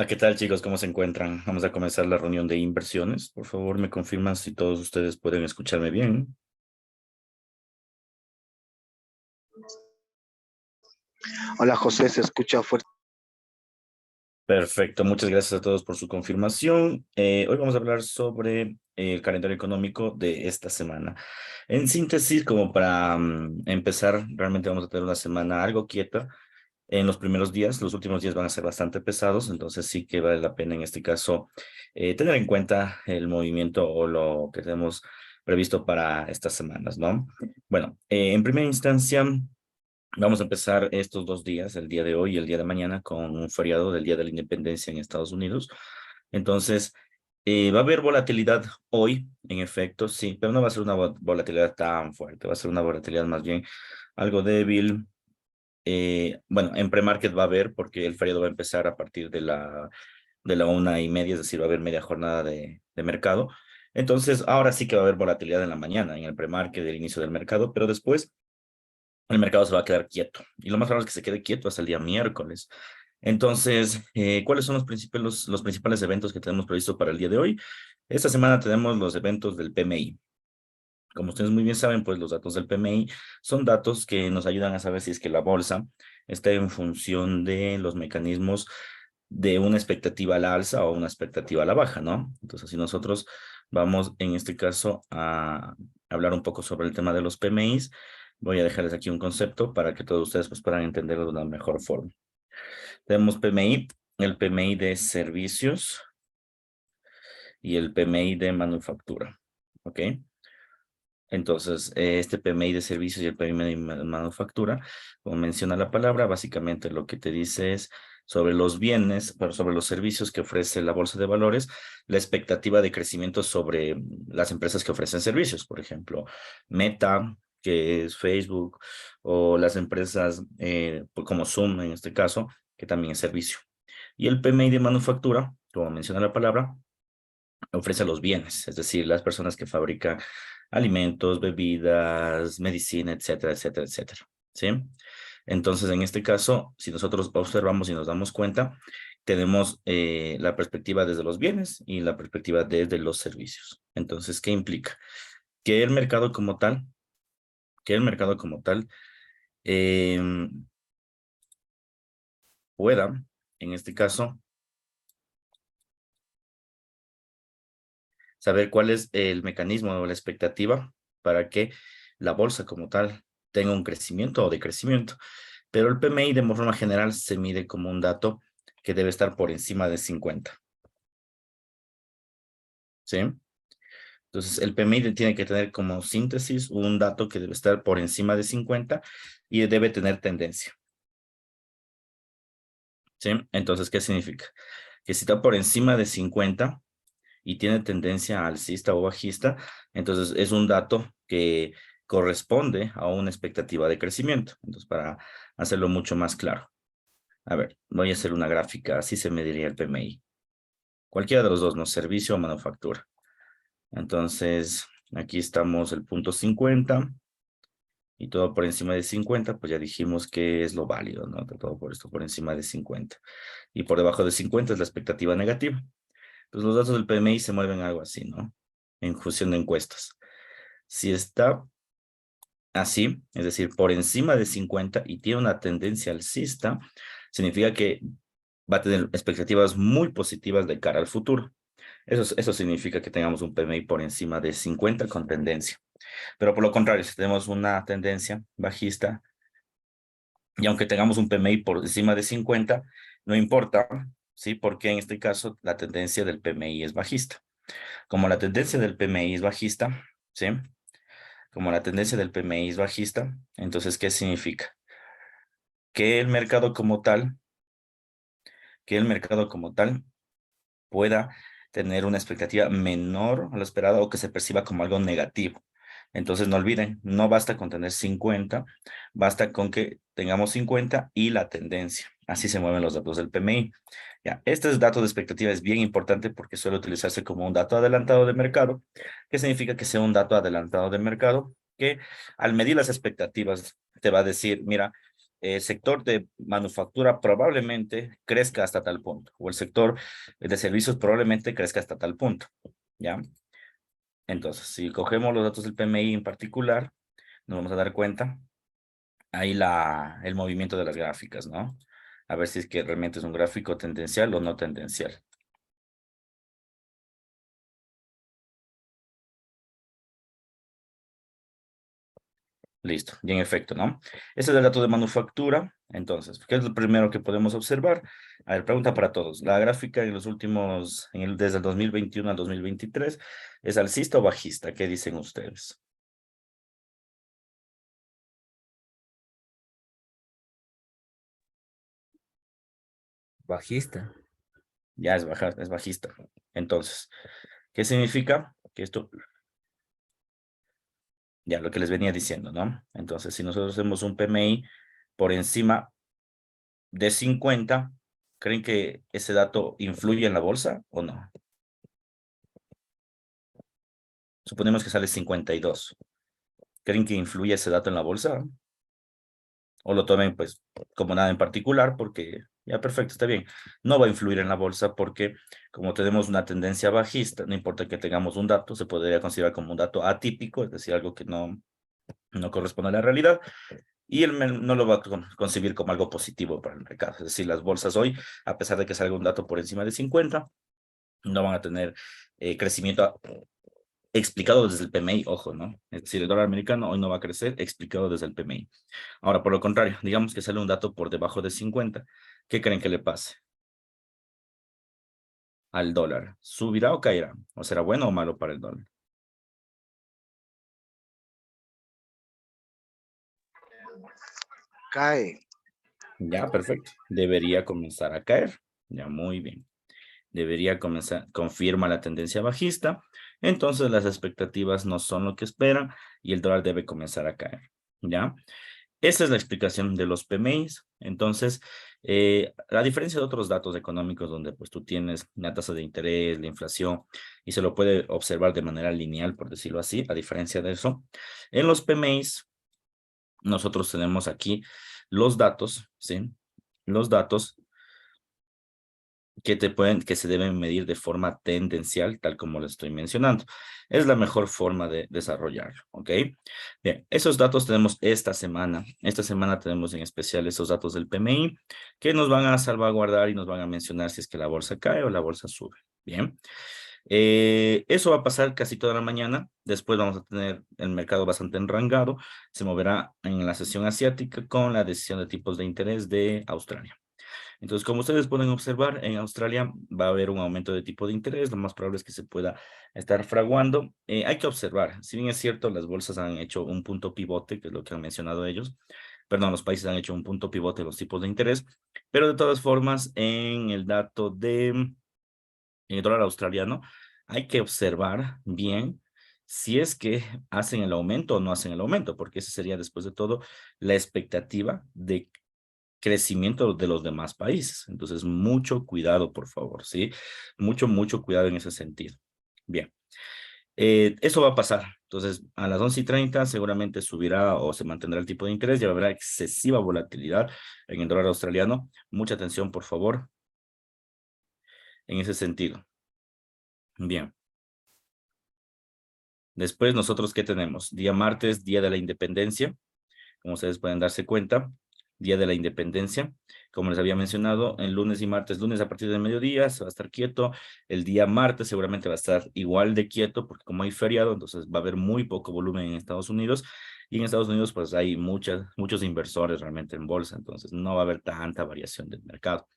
¿Qué tal, chicos? ¿Cómo se encuentran? Vamos a comenzar la reunión de inversiones. Por favor, me confirman si todos ustedes pueden escucharme bien. Hola José, se escucha fuerte. Perfecto, muchas gracias a todos por su confirmación. Hoy vamos a hablar sobre el calendario económico de esta semana. En síntesis, como para empezar, realmente vamos a tener una semana algo quieta en los primeros días. Los últimos días van a ser bastante pesados, entonces sí que vale la pena en este caso tener en cuenta el movimiento o lo que tenemos previsto para estas semanas, ¿no? Bueno, en primera instancia, vamos a empezar estos 2 días, el día de hoy y el día de mañana, con un feriado del Día de la Independencia en Estados Unidos. Entonces, va a haber volatilidad hoy, en efecto, sí, pero no va a ser una volatilidad tan fuerte, va a ser una volatilidad más bien algo débil. Bueno, en pre-market va a haber, porque el feriado va a empezar a partir de la 1:30, es decir, va a haber media jornada de mercado. Entonces, ahora sí que va a haber volatilidad en la mañana, en el pre-market, el inicio del mercado, pero después el mercado se va a quedar quieto. Y lo más probable es que se quede quieto hasta el día miércoles. Entonces, ¿cuáles son los principales eventos que tenemos previsto para el día de hoy? Esta semana tenemos los eventos del PMI. Como ustedes muy bien saben, pues los datos del PMI son datos que nos ayudan a saber si es que la bolsa está en función de los mecanismos de una expectativa a la alza o una expectativa a la baja, ¿no? Entonces, si nosotros vamos en este caso a hablar un poco sobre el tema de los PMIs, voy a dejarles aquí un concepto para que todos ustedes pues puedan entenderlo de una mejor forma. Tenemos PMI, el PMI de servicios y el PMI de manufactura, ¿ok? Entonces, este PMI de servicios y el PMI de manufactura, como menciona la palabra, básicamente lo que te dice es sobre los bienes, pero sobre los servicios que ofrece la bolsa de valores, la expectativa de crecimiento sobre las empresas que ofrecen servicios, por ejemplo, Meta, que es Facebook, o las empresas como Zoom en este caso, que también es servicio. Y el PMI de manufactura, como menciona la palabra, ofrece los bienes, es decir, las personas que fabrican alimentos, bebidas, medicina, etcétera, etcétera, etcétera. ¿Sí? Entonces, en este caso, si nosotros observamos y nos damos cuenta, tenemos la perspectiva desde los bienes y la perspectiva desde los servicios. Entonces, ¿qué implica? Que el mercado como tal, que el mercado como tal em, pueda, en este caso, saber cuál es el mecanismo o la expectativa para que la bolsa como tal tenga un crecimiento o decrecimiento. Pero el PMI de forma general se mide como un dato que debe estar por encima de 50. ¿Sí? Entonces, el PMI tiene que tener como síntesis un dato que debe estar por encima de 50 y debe tener tendencia. ¿Sí? Entonces, ¿qué significa? Que si está por encima de 50 y tiene tendencia alcista o bajista, entonces es un dato que corresponde a una expectativa de crecimiento. Entonces, para hacerlo mucho más claro. A ver, voy a hacer una gráfica, así se mediría el PMI. Cualquiera de los dos, ¿no? Servicio o manufactura. Entonces, aquí estamos el punto 50 y todo por encima de 50, pues ya dijimos que es lo válido, ¿no? Todo por esto por encima de 50. Y por debajo de 50 es la expectativa negativa. Entonces, los datos del PMI se mueven algo así, ¿no? En función de encuestas. Si está así, es decir, por encima de 50 y tiene una tendencia alcista, significa que va a tener expectativas muy positivas de cara al futuro. Eso significa que tengamos un PMI por encima de 50 con tendencia. Pero por lo contrario, si tenemos una tendencia bajista, y aunque tengamos un PMI por encima de 50, no importa, ¿sí? Porque en este caso la tendencia del PMI es bajista. Como la tendencia del PMI es bajista, ¿sí? Como la tendencia del PMI es bajista, entonces, ¿qué significa? Que el mercado como tal, que el mercado como tal pueda tener una expectativa menor a lo esperado o que se perciba como algo negativo. Entonces, no olviden, no basta con tener 50, basta con que tengamos 50 y la tendencia. Así se mueven los datos del PMI. Ya, este dato de expectativa es bien importante porque suele utilizarse como un dato adelantado de mercado. ¿Qué significa que sea un dato adelantado de mercado? Que al medir las expectativas te va a decir, mira, el sector de manufactura probablemente crezca hasta tal punto, o el sector de servicios probablemente crezca hasta tal punto, ¿ya? Entonces, si cogemos los datos del PMI en particular, nos vamos a dar cuenta ahí el movimiento de las gráficas, ¿no? A ver si es que realmente es un gráfico tendencial o no tendencial. Listo, y en efecto, ¿no? Ese es el dato de manufactura. Entonces, ¿qué es lo primero que podemos observar? A ver, pregunta para todos. La gráfica en los últimos, desde el 2021 al 2023, ¿es alcista o bajista? ¿Qué dicen ustedes? Bajista. Ya es baja, es bajista. Entonces, ¿qué significa? Que esto, ya lo que les venía diciendo, ¿no? Entonces, si nosotros hacemos un PMI por encima de 50, ¿creen que ese dato influye en la bolsa o no? Suponemos que sale 52. ¿Creen que influye ese dato en la bolsa? O lo tomen pues como nada en particular porque ya perfecto, está bien. No va a influir en la bolsa porque como tenemos una tendencia bajista, no importa que tengamos un dato, se podría considerar como un dato atípico, es decir, algo que no corresponde a la realidad. Y no lo va a concebir como algo positivo para el mercado. Es decir, las bolsas hoy, a pesar de que salga un dato por encima de 50, no van a tener crecimiento explicado desde el PMI, ojo, ¿no? Es decir, el dólar americano hoy no va a crecer explicado desde el PMI. Ahora, por lo contrario, digamos que sale un dato por debajo de 50, ¿qué creen que le pase al dólar? ¿Subirá o caerá? ¿O será bueno o malo para el dólar? Cae. Ya, perfecto. Debería comenzar a caer. Ya, muy bien. Debería comenzar, confirma la tendencia bajista, entonces las expectativas no son lo que esperan y el dólar debe comenzar a caer, ¿ya? Esa es la explicación de los PMIs. Entonces, a diferencia de otros datos económicos donde pues tú tienes la tasa de interés, la inflación, y se lo puede observar de manera lineal, por decirlo así, a diferencia de eso, en los PMIs nosotros tenemos aquí los datos, ¿sí? Los datos que se deben medir de forma tendencial, tal como lo estoy mencionando. Es la mejor forma de desarrollarlo, ¿ok? Bien, esos datos tenemos esta semana. Esta semana tenemos en especial esos datos del PMI que nos van a salvaguardar y nos van a mencionar si es que la bolsa cae o la bolsa sube. Bien. Eso va a pasar casi toda la mañana. Después vamos a tener el mercado bastante enrangado. Se moverá en la sesión asiática con la decisión de tipos de interés de Australia. Entonces, como ustedes pueden observar, en Australia va a haber un aumento de tipo de interés, lo más probable es que se pueda estar fraguando. Hay que observar, si bien es cierto, las bolsas han hecho un punto pivote, que es lo que han mencionado ellos, perdón, los países han hecho un punto pivote en los tipos de interés, pero de todas formas, en el dato de el dólar australiano, hay que observar bien si es que hacen el aumento o no hacen el aumento, porque esa sería después de todo la expectativa de crecimiento de los demás países. Entonces, mucho cuidado, por favor, ¿sí? Mucho cuidado en ese sentido. Bien, eso va a pasar. Entonces, a las 11:30 seguramente subirá o se mantendrá el tipo de interés, ya habrá excesiva volatilidad en el dólar australiano. Mucha atención, por favor, en ese sentido. Bien. Después, nosotros, ¿qué tenemos? Día martes, Día de la Independencia. Como ustedes pueden darse cuenta, Día de la Independencia. Como les había mencionado, en lunes y martes, lunes a partir del mediodía se va a estar quieto. El día martes seguramente va a estar igual de quieto porque como hay feriado, entonces va a haber muy poco volumen en Estados Unidos. Y en Estados Unidos pues hay muchos inversores realmente en bolsa, entonces no va a haber tanta variación del mercado.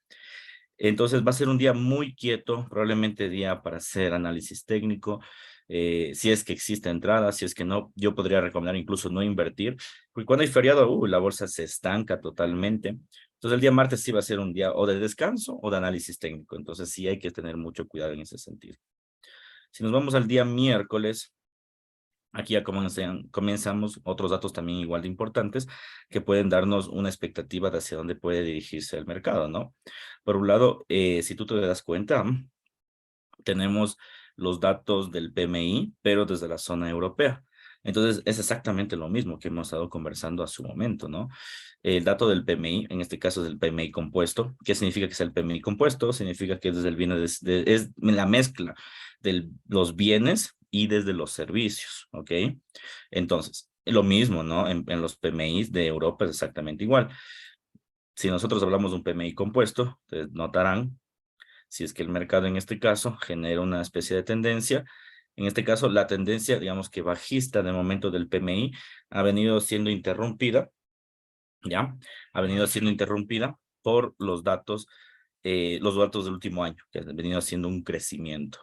Entonces va a ser un día muy quieto, probablemente día para hacer análisis técnico, si es que existe entrada, si es que no, yo podría recomendar incluso no invertir, porque cuando hay feriado, la bolsa se estanca totalmente. Entonces el día martes sí va a ser un día o de descanso o de análisis técnico, entonces sí hay que tener mucho cuidado en ese sentido. Si nos vamos al día miércoles, aquí ya comenzamos otros datos también igual de importantes que pueden darnos una expectativa de hacia dónde puede dirigirse el mercado, ¿no? Por un lado, si tú te das cuenta, tenemos los datos del PMI, pero desde la zona europea. Entonces, es exactamente lo mismo que hemos estado conversando a su momento, ¿no? El dato del PMI, en este caso es el PMI compuesto. ¿Qué significa que es el PMI compuesto? Significa que desde el bien es la mezcla de los bienes y desde los servicios, ¿ok? Entonces, lo mismo, ¿no? En los PMIs de Europa es exactamente igual. Si nosotros hablamos de un PMI compuesto, ustedes notarán, si es que el mercado en este caso genera una especie de tendencia, en este caso la tendencia, digamos que bajista de momento del PMI ha venido siendo interrumpida, ¿ya? Ha venido siendo interrumpida por los datos del último año, que han venido haciendo un crecimiento,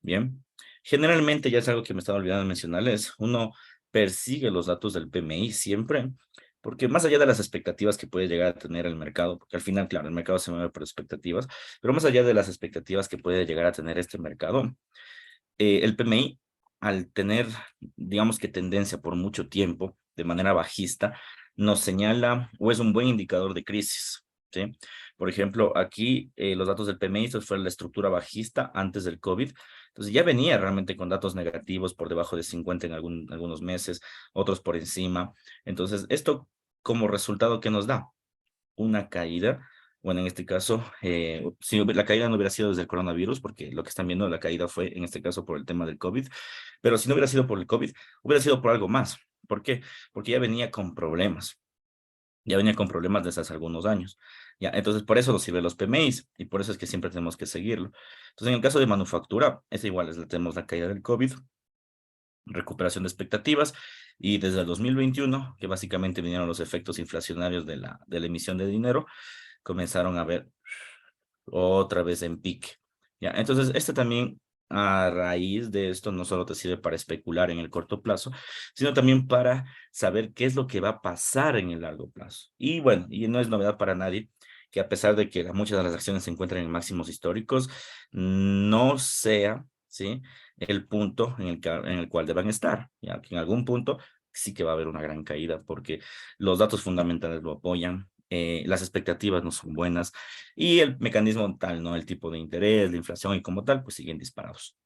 ¿bien? Generalmente, ya es algo que me estaba olvidando de mencionarles, uno persigue los datos del PMI siempre, porque más allá de las expectativas que puede llegar a tener el mercado, porque al final, claro, el mercado se mueve por expectativas, pero más allá de las expectativas que puede llegar a tener este mercado, el PMI, al tener, digamos que tendencia por mucho tiempo, de manera bajista, nos señala o es un buen indicador de crisis, ¿sí? Por ejemplo, aquí los datos del PMI, esto fue la estructura bajista antes del COVID, entonces ya venía realmente con datos negativos por debajo de 50 en algunos meses, otros por encima. Entonces, esto como resultado, ¿qué nos da? Una caída. Bueno, en este caso, si la caída no hubiera sido desde el coronavirus, porque lo que están viendo, la caída fue en este caso por el tema del COVID, pero si no hubiera sido por el COVID, hubiera sido por algo más. ¿Por qué? Porque ya venía con problemas desde hace algunos años. Ya, entonces por eso nos sirven los PMIs y por eso es que siempre tenemos que seguirlo. Entonces, en el caso de manufactura, es igual, tenemos la caída del COVID, recuperación de expectativas, y desde el 2021, que básicamente vinieron los efectos inflacionarios de la emisión de dinero, comenzaron a ver otra vez en pique. ¿Ya? Entonces, este también, a raíz de esto, no solo te sirve para especular en el corto plazo, sino también para saber qué es lo que va a pasar en el largo plazo. Y bueno, y no es novedad para nadie que a pesar de que muchas de las acciones se encuentran en máximos históricos, no sea, ¿sí?, el punto en el cual deban estar, ya que en algún punto sí que va a haber una gran caída porque los datos fundamentales lo apoyan, las expectativas no son buenas y el mecanismo tal, ¿no? El tipo de interés, la inflación y como tal, pues siguen disparados.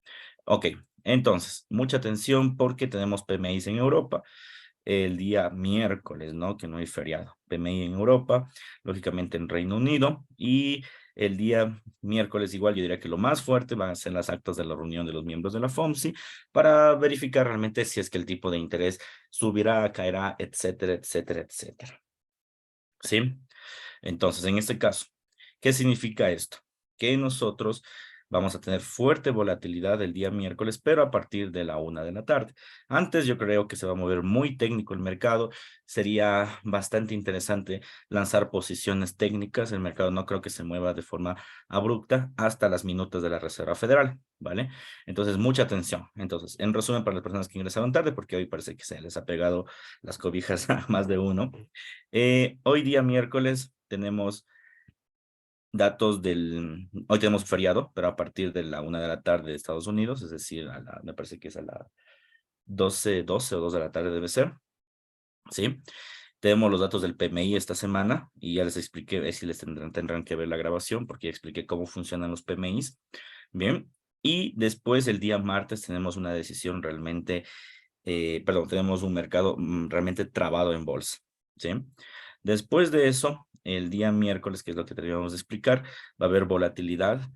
Ok, entonces, mucha atención porque tenemos PMIs en Europa el día miércoles, ¿no? Que no hay feriado. PMI en Europa, lógicamente en Reino Unido, y el día miércoles igual yo diría que lo más fuerte van a ser las actas de la reunión de los miembros de la FOMC para verificar realmente si es que el tipo de interés subirá, caerá, etcétera, etcétera, etcétera. ¿Sí? Entonces, en este caso, ¿qué significa esto? Que nosotros vamos a tener fuerte volatilidad el día miércoles, pero a partir de la 1 de la tarde. Antes yo creo que se va a mover muy técnico el mercado. Sería bastante interesante lanzar posiciones técnicas. El mercado no creo que se mueva de forma abrupta hasta las minutas de la Reserva Federal, ¿vale? Entonces, mucha atención. Entonces, en resumen, para las personas que ingresaron tarde, porque hoy parece que se les ha pegado las cobijas a más de uno. Hoy día miércoles tenemos hoy tenemos feriado, pero a partir de la 1 de la tarde de Estados Unidos, es decir, me parece que es a las 12 o 2 de la tarde debe ser, ¿sí? Tenemos los datos del PMI esta semana y ya les expliqué, si les tendrán que ver la grabación porque ya expliqué cómo funcionan los PMIs. Bien, y después el día martes tenemos una decisión realmente, perdón, tenemos un mercado realmente trabado en bolsa, ¿sí? Después de eso, el día miércoles, que es lo que teníamos de explicar, va a haber volatilidad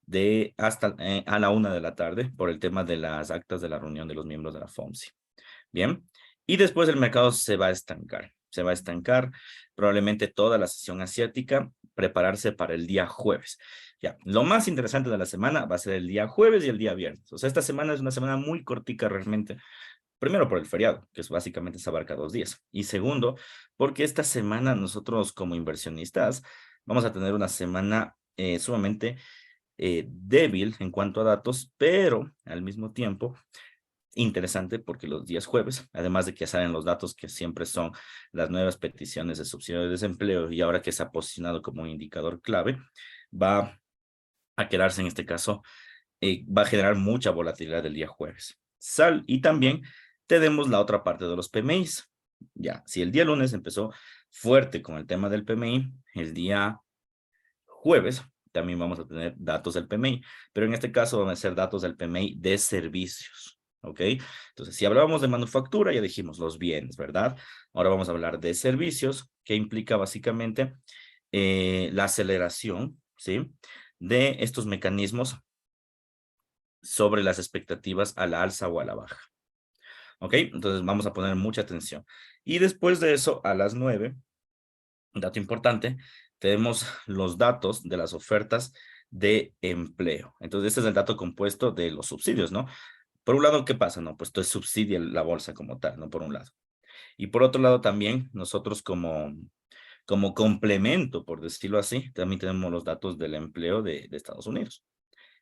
de hasta a la 1 de la tarde por el tema de las actas de la reunión de los miembros de la FOMC. Bien, y después el mercado se va a estancar probablemente toda la sesión asiática, prepararse para el día jueves. Ya, lo más interesante de la semana va a ser el día jueves y el día viernes. O sea, esta semana es una semana muy cortica realmente. Primero por el feriado, que es básicamente se abarca 2 días. Y segundo, porque esta semana nosotros como inversionistas vamos a tener una semana sumamente débil en cuanto a datos, pero al mismo tiempo interesante porque los días jueves, además de que salen los datos que siempre son las nuevas peticiones de subsidio de desempleo y ahora que se ha posicionado como un indicador clave, va a quedarse en este caso, va a generar mucha volatilidad el día jueves. Y también tenemos la otra parte de los PMIs. Ya, si el día lunes empezó fuerte con el tema del PMI, el día jueves también vamos a tener datos del PMI, pero en este caso van a ser datos del PMI de servicios. ¿ok? Entonces, si hablábamos de manufactura, ya dijimos los bienes, ¿verdad? Ahora vamos a hablar de servicios, que implica básicamente la aceleración, ¿sí? De estos mecanismos sobre las expectativas a la alza o a la baja, ¿ok? Entonces, vamos a poner mucha atención. Y después de eso, a las 9, un dato importante, tenemos los datos de las ofertas de empleo. Entonces, este es el dato compuesto de los subsidios, ¿no? Por un lado, ¿qué pasa? No, pues esto subsidia la bolsa como tal, ¿no? Por un lado. Y por otro lado también, nosotros como complemento, por decirlo así, también tenemos los datos del empleo de Estados Unidos.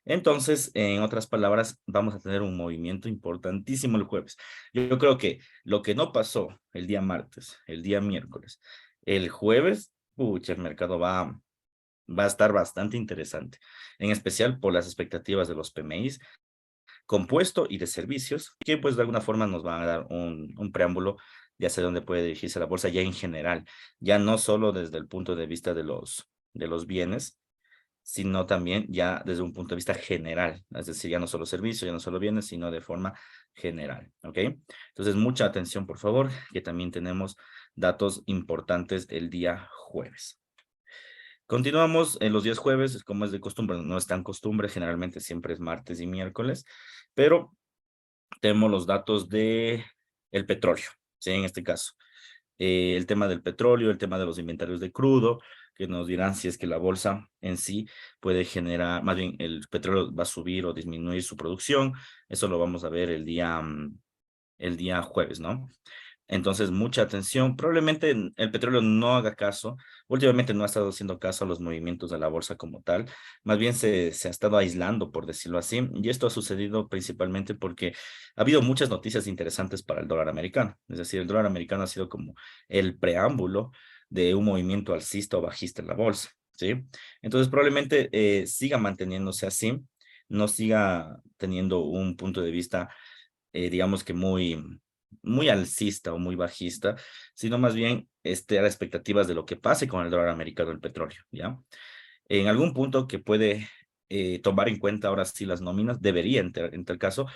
Entonces, en otras palabras, vamos a tener un movimiento importantísimo el jueves. Yo creo que lo que no pasó el día martes, el día miércoles, el jueves, pucha, el mercado va a estar bastante interesante, en especial por las expectativas de los PMIs compuesto y de servicios, que pues de alguna forma nos van a dar un preámbulo de hacia dónde puede dirigirse la bolsa ya en general, ya no solo desde el punto de vista de los bienes, sino también ya desde un punto de vista general, es decir, ya no solo servicios, ya no solo bienes, sino de forma general, ¿ok? Entonces, mucha atención, por favor, que también tenemos datos importantes el día jueves. Continuamos en los días jueves, como es de costumbre, no es tan costumbre, generalmente siempre es martes y miércoles, pero tenemos los datos de el petróleo, ¿sí? En este caso, el tema del petróleo, el tema de los inventarios de crudo, que nos dirán si es que la bolsa en sí puede generar, más bien el petróleo va a subir o disminuir su producción. Eso lo vamos a ver el día jueves, ¿no? Entonces, mucha atención. Probablemente el petróleo no haga caso. Últimamente no ha estado haciendo caso a los movimientos de la bolsa como tal. Más bien se ha estado aislando, por decirlo así. Y esto ha sucedido principalmente porque ha habido muchas noticias interesantes para el dólar americano. Es decir, el dólar americano ha sido como el preámbulo de un movimiento alcista o bajista en la bolsa, ¿sí? Entonces, probablemente siga manteniéndose así, no siga teniendo un punto de vista digamos que muy alcista o muy bajista, sino más bien a las expectativas de lo que pase con el dólar americano del petróleo, ¿ya? En algún punto que puede tomar en cuenta ahora sí las nóminas, debería en tal caso,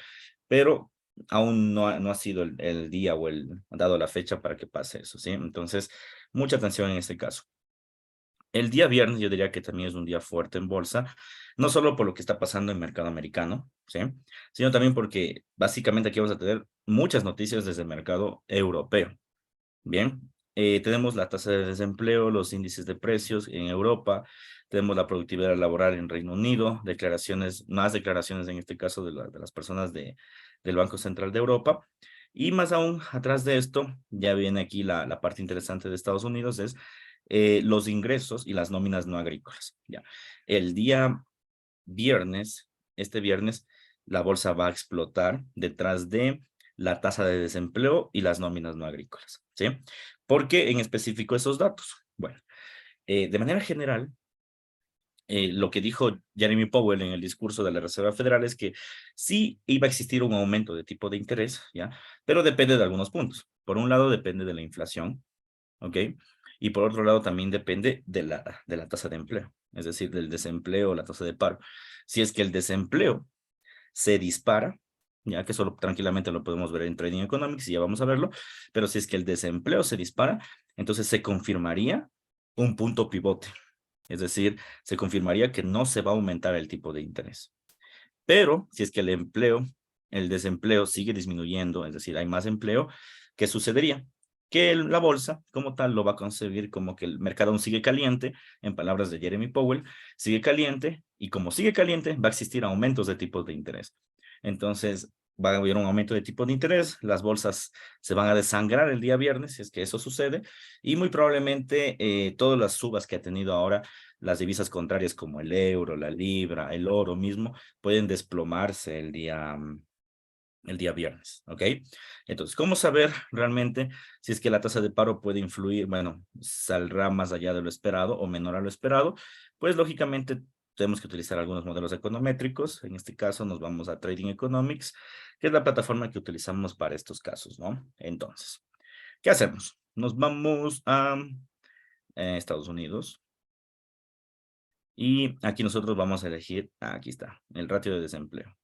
pero aún no ha sido el día o dado la fecha para que pase eso, ¿sí? Entonces, mucha atención en este caso. El día viernes yo diría que también es un día fuerte en bolsa, no solo por lo que está pasando en el mercado americano, ¿sí? Sino también porque básicamente aquí vamos a tener muchas noticias desde el mercado europeo. Bien, tenemos la tasa de desempleo, los índices de precios en Europa, tenemos la productividad laboral en Reino Unido, más declaraciones en este caso de las personas del Banco Central de Europa. Y más aún, atrás de esto, ya viene aquí la parte interesante de Estados Unidos, es los ingresos y las nóminas no agrícolas. Ya. El día viernes, este viernes, la bolsa va a explotar detrás de la tasa de desempleo y las nóminas no agrícolas, ¿sí? ¿Por qué en específico esos datos? Bueno, de manera general, lo que dijo Jeremy Powell en el discurso de la Reserva Federal es que sí iba a existir un aumento de tipo de interés, ¿ya? Pero depende de algunos puntos. Por un lado, depende de la inflación, ¿ok? Y por otro lado, también depende de la tasa de empleo, es decir, del desempleo, la tasa de paro. Si es que el desempleo se dispara, ya que solo tranquilamente lo podemos ver en Trading Economics y ya vamos a verlo, pero si es que el desempleo se dispara, entonces se confirmaría un punto pivote, es decir, se confirmaría que no se va a aumentar el tipo de interés. Pero si es que el desempleo sigue disminuyendo, es decir, hay más empleo, ¿qué sucedería? Que la bolsa como tal lo va a concebir como que el mercado aún sigue caliente, en palabras de Jeremy Powell, sigue caliente y como sigue caliente va a existir aumentos de tipos de interés. Entonces va a haber un aumento de tipo de interés, las bolsas se van a desangrar el día viernes, si es que eso sucede, y muy probablemente todas las subas que ha tenido ahora las divisas contrarias como el euro, la libra, el oro mismo, pueden desplomarse el día viernes, ¿ok? Entonces, ¿cómo saber realmente si es que la tasa de paro puede influir, bueno, saldrá más allá de lo esperado o menor a lo esperado? Pues lógicamente tenemos que utilizar algunos modelos econométricos. En este caso nos vamos a Trading Economics, que es la plataforma que utilizamos para estos casos, ¿no? Entonces, ¿qué hacemos? Nos vamos a Estados Unidos. Y aquí nosotros vamos a elegir, aquí está, el ratio de desempleo.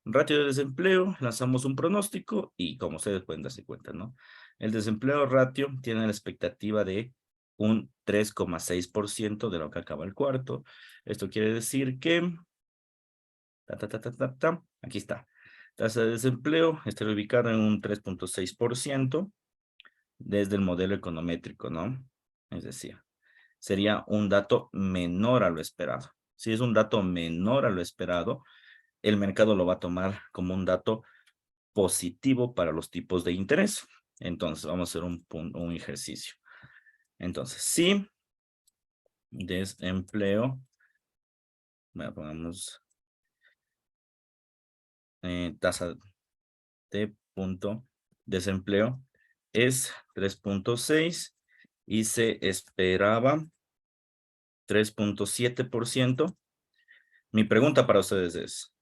Ratio de desempleo, lanzamos un pronóstico y como ustedes pueden darse cuenta, ¿no? El desempleo ratio tiene la expectativa de un 3,6% de lo que acaba el cuarto. Esto quiere decir que, aquí está, tasa de desempleo está ubicada en un 3,6% desde el modelo econométrico, ¿no? Es decir, sería un dato menor a lo esperado. Si es un dato menor a lo esperado, el mercado lo va a tomar como un dato positivo para los tipos de interés. Entonces, vamos a hacer un ejercicio. Entonces, si desempleo, pongamos tasa de punto desempleo es 3,6 y se esperaba 3,7%. Mi pregunta para ustedes es,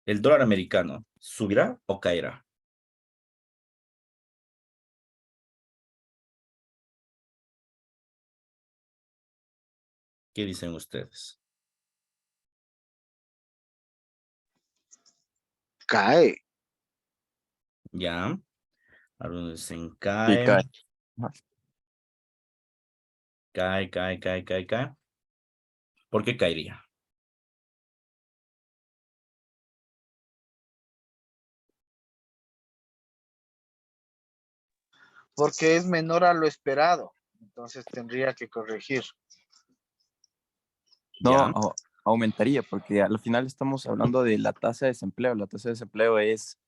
¿el dólar americano subirá o caerá? ¿Qué dicen ustedes? Cae. Ya, algunos dicen Sí, cae, cae. cae. ¿Por qué caería? Porque es menor a lo esperado. Entonces tendría que corregir. No, Ya, aumentaría, porque al final estamos hablando de la tasa de desempleo. La tasa de desempleo es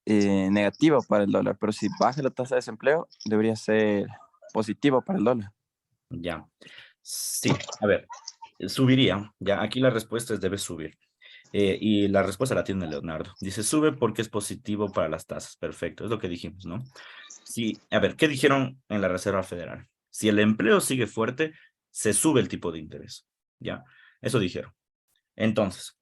negativa para el dólar, pero si baja la tasa de desempleo, debería ser positiva para el dólar. ya. Sí, a ver, subiría. Ya, aquí la respuesta es debe subir. Y la respuesta la tiene Leonardo. Dice, sube porque es positivo para las tasas. Perfecto, es lo que dijimos, ¿no? Sí, a ver, ¿qué dijeron en la Reserva Federal? Si el empleo sigue fuerte, se sube el tipo de interés. ¿Ya? Eso dijeron. Entonces,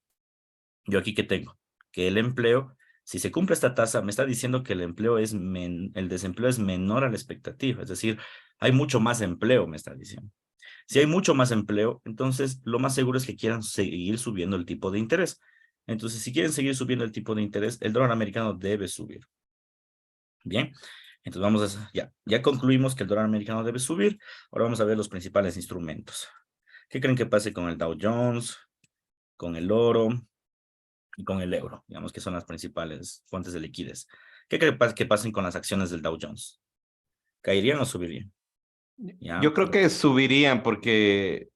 yo aquí, ¿qué tengo? Que el empleo, si se cumple esta tasa, me está diciendo que el empleo el desempleo es menor a la expectativa. Es decir, hay mucho más empleo, me está diciendo. Si hay mucho más empleo, entonces lo más seguro es que quieran seguir subiendo el tipo de interés. Entonces, si quieren seguir subiendo el tipo de interés, el dólar americano debe subir. Bien, entonces vamos a, ya concluimos que el dólar americano debe subir. Ahora vamos a ver los principales instrumentos. ¿Qué creen que pase con el Dow Jones, con el oro y con el euro? Digamos que son las principales fuentes de liquidez. ¿Qué creen que pasen con las acciones del Dow Jones? ¿Caerían o subirían? ¿Ya? Yo creo que subirían porque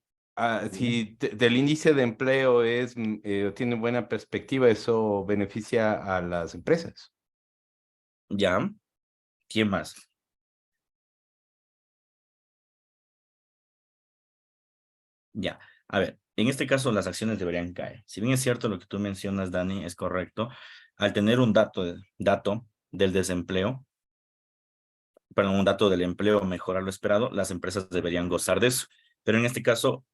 si del índice de empleo tiene buena perspectiva, eso beneficia a las empresas. ¿Ya? ¿Quién más? Ya, a ver, en este caso las acciones deberían caer. Si bien es cierto lo que tú mencionas, Dani, es correcto, al tener un dato del desempleo, perdón, un dato del empleo mejorar lo esperado, las empresas deberían gozar de eso. Pero en este caso,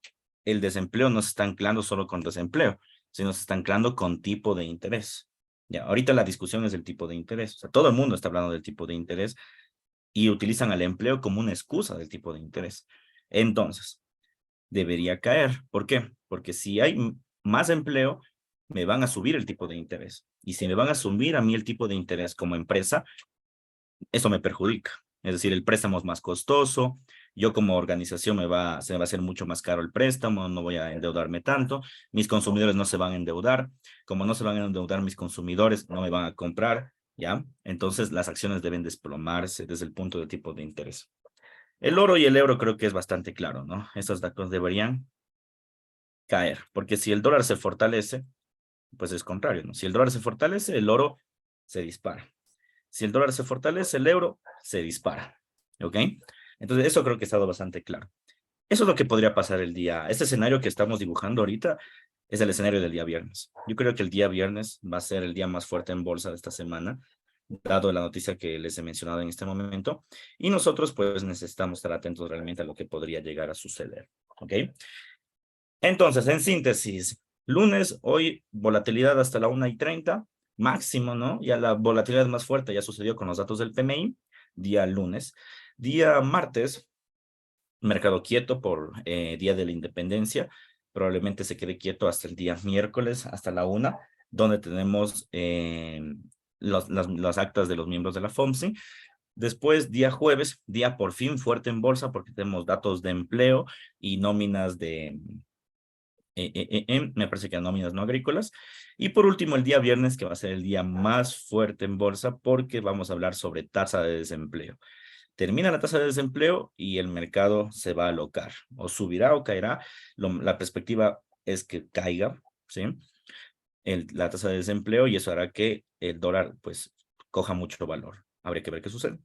el desempleo no se está anclando solo con desempleo, sino se está anclando con tipo de interés. Ya, ahorita la discusión es del tipo de interés. O sea, todo el mundo está hablando del tipo de interés y utilizan al empleo como una excusa del tipo de interés. Entonces, debería caer. ¿Por qué? Porque si hay más empleo, me van a subir el tipo de interés. Y si me van a subir a mí el tipo de interés como empresa, eso me perjudica. Es decir, el préstamo es más costoso, yo como organización se me va a hacer mucho más caro el préstamo, no voy a endeudarme tanto, mis consumidores no se van a endeudar, como no se van a endeudar mis consumidores, no me van a comprar, ¿ya? Entonces las acciones deben desplomarse desde el punto de tipo de interés. El oro y el euro creo que es bastante claro, ¿no? Estos datos deberían caer, porque si el dólar se fortalece, pues es contrario, ¿no? Si el dólar se fortalece, el oro se dispara. Si el dólar se fortalece, el euro se dispara, ¿ok? Entonces, eso creo que ha estado bastante claro. Eso es lo que podría pasar el día, este escenario que estamos dibujando ahorita es el escenario del día viernes. Yo creo que el día viernes va a ser el día más fuerte en bolsa de esta semana, dado la noticia que les he mencionado en este momento, y nosotros pues necesitamos estar atentos realmente a lo que podría llegar a suceder, ¿ok? Entonces, en síntesis, lunes, hoy volatilidad hasta la 1:30, máximo, ¿no? Ya la volatilidad más fuerte ya sucedió con los datos del PMI, día lunes. Día martes, mercado quieto por Día de la Independencia, probablemente se quede quieto hasta el día miércoles, hasta la 1, donde tenemos las actas de los miembros de la FOMC. Después, día jueves, día por fin fuerte en bolsa, porque tenemos datos de empleo y nóminas de, me parece que nóminas no agrícolas. Y por último, el día viernes, que va a ser el día más fuerte en bolsa, porque vamos a hablar sobre tasa de desempleo. Termina la tasa de desempleo y el mercado se va a alocar, o subirá o caerá. La perspectiva es que caiga, ¿sí? La tasa de desempleo, y eso hará que el dólar, pues, coja mucho valor. Habría que ver qué sucede.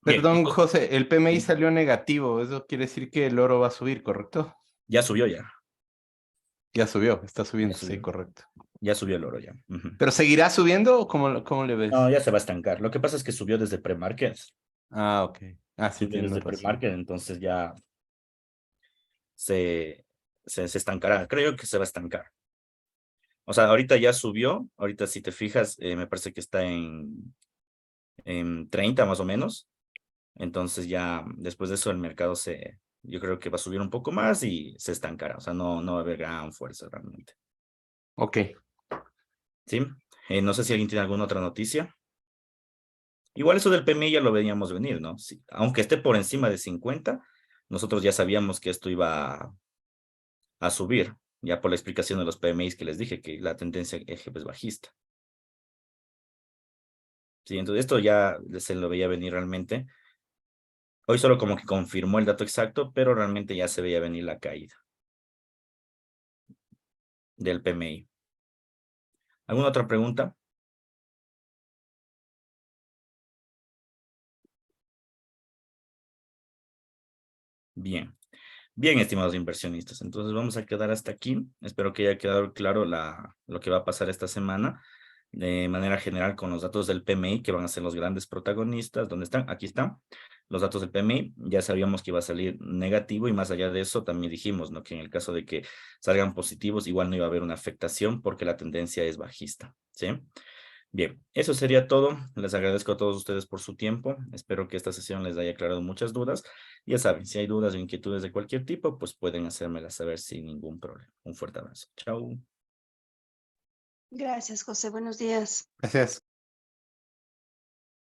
Bien, Perdón, José, el PMI sí, salió negativo. Eso quiere decir que el oro va a subir, ¿correcto? ya subió ya. Ya subió, está Ya subiendo, sí, subió. correcto. Ya subió el oro ya. Ujú. ¿Pero seguirá subiendo o cómo le No, ves? ya se va a estancar. Lo que pasa es que subió desde pre-market. Ah, ok. Ah, sí, Subió desde tienes razón. pre-market, entonces ya se estancará. Creo que se va a estancar. O sea, ahorita ya subió. Ahorita, si te fijas, me parece que está en 30 más o menos. Entonces ya después de eso el mercado yo creo que va a subir un poco más y se estancará. O sea, no va a haber gran fuerza realmente. Ok. ¿Sí? No sé si alguien tiene alguna otra noticia. Igual eso del PMI ya lo veníamos venir, ¿no? Sí, aunque esté por encima de 50, nosotros ya sabíamos que esto iba a subir, ya por la explicación de los PMIs que les dije, que la tendencia eje es bajista. Sí, entonces esto ya se lo veía venir realmente. Hoy solo como que confirmó el dato exacto, pero realmente ya se veía venir la caída del PMI. ¿Alguna otra pregunta? Bien. Bien, estimados inversionistas. Entonces vamos a quedar hasta aquí. Espero que haya quedado claro lo que va a pasar esta semana de manera general con los datos del PMI, que van a ser los grandes protagonistas. ¿Dónde están? Aquí están los datos del PMI. Ya sabíamos que iba a salir negativo y más allá de eso también dijimos, ¿no?, que en el caso de que salgan positivos igual no iba a haber una afectación porque la tendencia es bajista, ¿sí? Bien, eso sería todo. Les agradezco a todos ustedes por su tiempo. Espero que esta sesión les haya aclarado muchas dudas. Ya saben, si hay dudas o inquietudes de cualquier tipo, pues pueden hacérmelas saber sin ningún problema. Un fuerte abrazo. Chao. Gracias, José. Buenos días. Gracias.